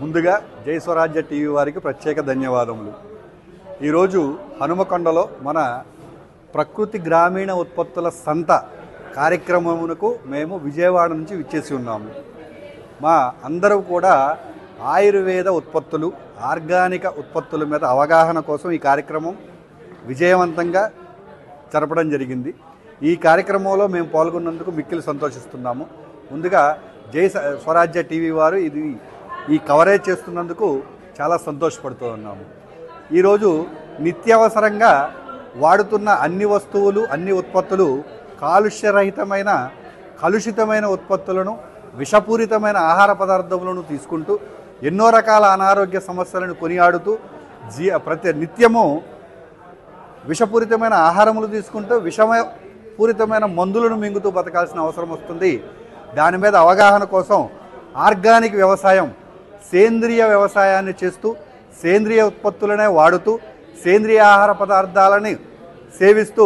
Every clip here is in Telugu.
ముందుగా జై స్వరాజ్య టీవీ వారికి ప్రత్యేక ధన్యవాదములు. ఈరోజు హనుమకొండలో మన ప్రకృతి గ్రామీణ ఉత్పత్తుల సంత కార్యక్రమమునకు మేము విజయవాడ నుంచి విచ్చేసి ఉన్నాము. మా అందరూ కూడా ఆయుర్వేద ఉత్పత్తులు, ఆర్గానిక ఉత్పత్తుల మీద అవగాహన కోసం ఈ కార్యక్రమం విజయవంతంగా జరపడం జరిగింది. ఈ కార్యక్రమంలో మేము పాల్గొన్నందుకు మిక్కిలి సంతోషిస్తున్నాము. ముందుగా జై స్వరాజ్య టీవీ వారు ఈ కవరేజ్ చేస్తున్నందుకు చాలా సంతోషపడుతూ ఉన్నాము. ఈరోజు నిత్యావసరంగా వాడుతున్న అన్ని వస్తువులు, అన్ని ఉత్పత్తులు కలుషితమైన ఉత్పత్తులను, విషపూరితమైన ఆహార పదార్థములను తీసుకుంటూ ఎన్నో రకాల అనారోగ్య సమస్యలను కొనియాడుతూ నిత్యము విషపూరితమైన ఆహారములు తీసుకుంటూ విషపూరితమైన మందులను మింగుతూ బతకాల్సిన అవసరం వస్తుంది. దాని మీద అవగాహన కోసం ఆర్గానిక్ వ్యవసాయం, సేంద్రియ వ్యవసాయాన్ని చేస్తూ సేంద్రియ ఉత్పత్తులనే వాడుతూ సేంద్రియ ఆహార పదార్థాలని సేవిస్తూ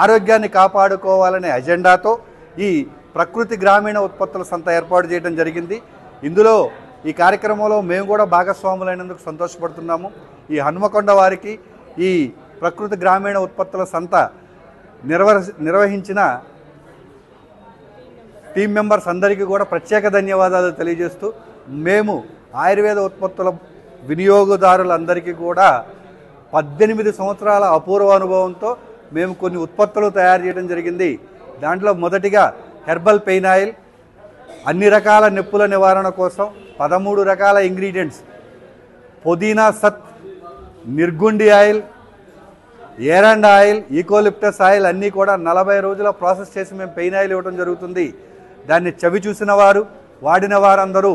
ఆరోగ్యాన్ని కాపాడుకోవాలనే అజెండాతో ఈ ప్రకృతి గ్రామీణ ఉత్పత్తుల సంత ఏర్పాటు చేయడం జరిగింది. ఇందులో ఈ కార్యక్రమంలో మేము కూడా భాగస్వాములైనందుకు సంతోషపడుతున్నాము. ఈ హనుమకొండ వారికి ఈ ప్రకృతి గ్రామీణ ఉత్పత్తుల సంత నిర్వహించిన టీం మెంబర్స్ అందరికీ కూడా ప్రత్యేక ధన్యవాదాలు తెలియజేస్తూ, మేము ఆయుర్వేద ఉత్పత్తుల వినియోగదారులందరికీ కూడా 18 సంవత్సరాల అపూర్వ అనుభవంతో మేము కొన్ని ఉత్పత్తులు తయారు చేయడం జరిగింది. దాంట్లో మొదటిగా హెర్బల్ పెయిన్ ఆయిల్, అన్ని రకాల నొప్పుల నివారణ కోసం 13 రకాల ఇంగ్రీడియంట్స్, పుదీనా సత్, నిర్గుండి ఆయిల్, ఏరండ్ ఆయిల్, ఈకోలిప్టస్ ఆయిల్ అన్నీ కూడా 40 రోజుల ప్రాసెస్ చేసి మేము పెయిన్ ఆయిల్ ఇవ్వడం జరుగుతుంది. దాన్ని చవి చూసిన వారు, వాడిన వారందరూ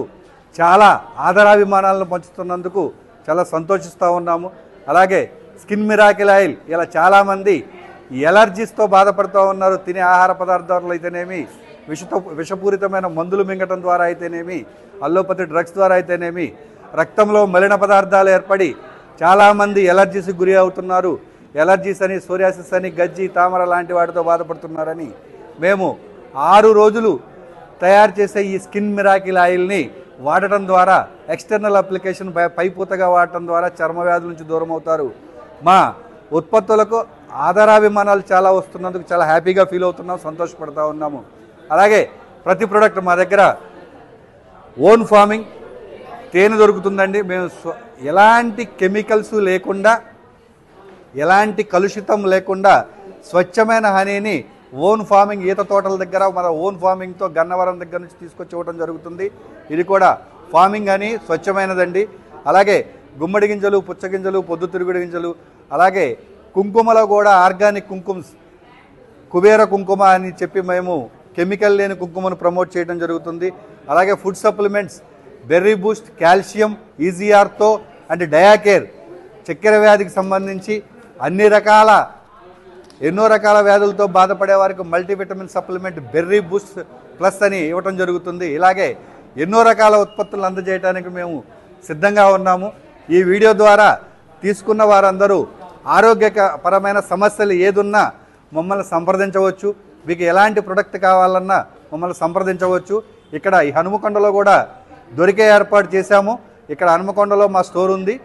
చాలా ఆదరాభిమానాలను పంచుతున్నందుకు చాలా సంతోషిస్తూ ఉన్నాము. అలాగే స్కిన్ మిరాకిల్ ఆయిల్, ఇలా చాలామంది ఎలర్జీస్తో బాధపడుతూ ఉన్నారు. తినే ఆహార పదార్థాలు అయితేనేమి, విషపూరితమైన మందులు మింగటం ద్వారా అయితేనేమి, అల్లోపతి డ్రగ్స్ ద్వారా అయితేనేమి, రక్తంలో మలిన పదార్థాలు ఏర్పడి చాలామంది ఎలర్జీస్కి గురి అవుతున్నారు. ఎలర్జీస్ అని, సోరియాసిస్ అని, గజ్జి, తామర లాంటి వాటితో బాధపడుతున్నారని మేము 6 రోజులు తయారు చేసే ఈ స్కిన్ మిరాకిల్ ఆయిల్ని వాడటం ద్వారా, ఎక్స్టర్నల్ అప్లికేషన్ పైపూతగా వాడటం ద్వారా చర్మ వ్యాధుల నుంచి దూరం అవుతారు. మా ఉత్పత్తులకు ఆధారాభిమానాలు చాలా వస్తున్నందుకు చాలా హ్యాపీగా ఫీల్ అవుతున్నాం, సంతోషపడుతూ ఉన్నాము. అలాగే ప్రతి ప్రోడక్ట్ మా దగ్గర ఓన్ ఫార్మింగ్ తేనె దొరుకుతుందండి. మేము ఎలాంటి కెమికల్స్ లేకుండా, ఎలాంటి కలుషితం లేకుండా స్వచ్ఛమైన హనీని ఓన్ ఫార్మింగ్ ఈత తోటల దగ్గర మన ఓన్ ఫార్మింగ్తో గన్నవరం దగ్గర నుంచి తీసుకొచ్చి ఇవ్వడం జరుగుతుంది. ఇది కూడా ఫార్మింగ్ అని స్వచ్ఛమైనదండి. అలాగే గుమ్మడి గింజలు, పుచ్చగింజలు, పొద్దుతిరుగుడు గింజలు, అలాగే కుంకుమలో కూడా ఆర్గానిక్ కుంకుమ్స్, కుబేర కుంకుమ అని చెప్పి మేము కెమికల్ లేని కుంకుమను ప్రమోట్ చేయడం జరుగుతుంది. అలాగే food supplements, berry boost, calcium, ఈజీఆర్తో అండ్ డయాకేర్, చక్కెర వ్యాధికి సంబంధించి ఎన్నో రకాల వ్యాధులతో బాధపడే వారికి multivitamin supplement berry boost plus అని ఇవ్వటం జరుగుతుంది. ఇలాగే ఎన్నో రకాల ఉత్పత్తులు అందజేయడానికి మేము సిద్ధంగా ఉన్నాము. ఈ వీడియో ద్వారా తీసుకున్న వారందరూ ఆరోగ్యపరమైన సమస్యలు ఏదున్నా మమ్మల్ని సంప్రదించవచ్చు. మీకు ఎలాంటి ప్రొడక్ట్ కావాలన్నా మమ్మల్ని సంప్రదించవచ్చు. ఇక్కడ ఈ హనుమకొండలో కూడా దొరికే ఏర్పాటు చేశాము. ఇక్కడ హనుమకొండలో మా స్టోర్ ఉంది.